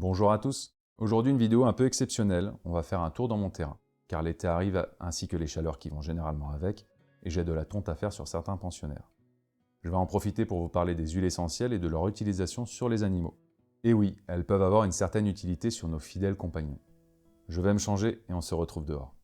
Bonjour à tous. Aujourd'hui une vidéo un peu exceptionnelle, on va faire un tour dans mon terrain, car l'été arrive ainsi que les chaleurs qui vont généralement avec, et j'ai de la tonte à faire sur certains pensionnaires. Je vais en profiter pour vous parler des huiles essentielles et de leur utilisation sur les animaux. Et oui, elles peuvent avoir une certaine utilité sur nos fidèles compagnons. Je vais me changer et on se retrouve dehors.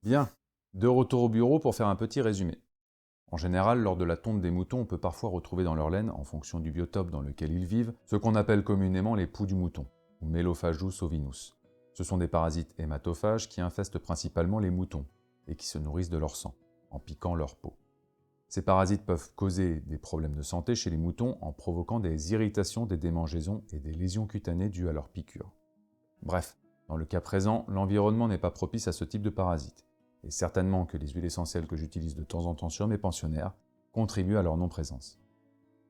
Bien, de retour au bureau pour faire un petit résumé. En général, lors de la tonte des moutons, on peut parfois retrouver dans leur laine, en fonction du biotope dans lequel ils vivent, ce qu'on appelle communément les poux du mouton, ou Melophagus ovinus. Ce sont des parasites hématophages qui infestent principalement les moutons, et qui se nourrissent de leur sang, en piquant leur peau. Ces parasites peuvent causer des problèmes de santé chez les moutons en provoquant des irritations, des démangeaisons et des lésions cutanées dues à leurs piqûres. Bref, dans le cas présent, l'environnement n'est pas propice à ce type de parasites, et certainement que les huiles essentielles que j'utilise de temps en temps sur mes pensionnaires contribuent à leur non-présence.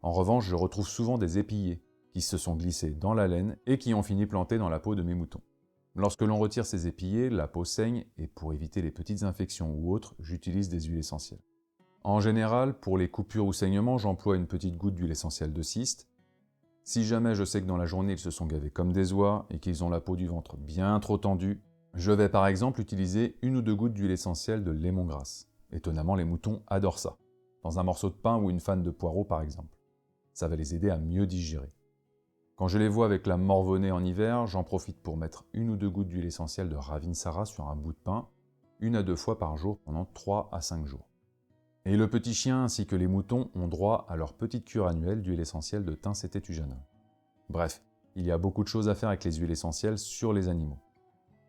En revanche, je retrouve souvent des épillets qui se sont glissés dans la laine et qui ont fini plantés dans la peau de mes moutons. Lorsque l'on retire ces épillets, la peau saigne et pour éviter les petites infections ou autres, j'utilise des huiles essentielles. En général, pour les coupures ou saignements, j'emploie une petite goutte d'huile essentielle de cyste. Si jamais je sais que dans la journée ils se sont gavés comme des oies et qu'ils ont la peau du ventre bien trop tendue, je vais par exemple utiliser 1 ou 2 gouttes d'huile essentielle de lémongrasse. Étonnamment, les moutons adorent ça. Dans un morceau de pain ou une fanne de poireau par exemple. Ça va les aider à mieux digérer. Quand je les vois avec la morvonnée en hiver, j'en profite pour mettre 1 ou 2 gouttes d'huile essentielle de Ravinsara sur un bout de pain, 1 à 2 fois par jour pendant 3 à 5 jours. Et le petit chien ainsi que les moutons ont droit à leur petite cure annuelle d'huile essentielle de thym cététujanum. Bref, il y a beaucoup de choses à faire avec les huiles essentielles sur les animaux.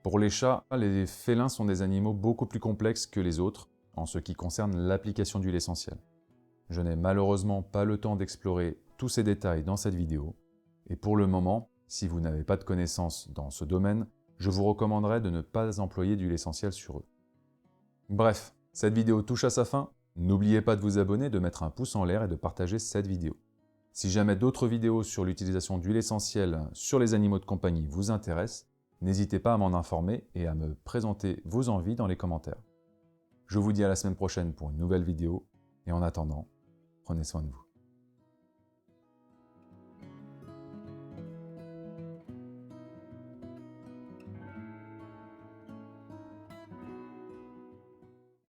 Pour les chats, les félins sont des animaux beaucoup plus complexes que les autres en ce qui concerne l'application d'huile essentielle. Je n'ai malheureusement pas le temps d'explorer tous ces détails dans cette vidéo, et pour le moment, si vous n'avez pas de connaissances dans ce domaine, je vous recommanderais de ne pas employer d'huile essentielle sur eux. Bref, cette vidéo touche à sa fin. N'oubliez pas de vous abonner, de mettre un pouce en l'air et de partager cette vidéo. Si jamais d'autres vidéos sur l'utilisation d'huile essentielle sur les animaux de compagnie vous intéressent, n'hésitez pas à m'en informer et à me présenter vos envies dans les commentaires. Je vous dis à la semaine prochaine pour une nouvelle vidéo, et en attendant, prenez soin de vous.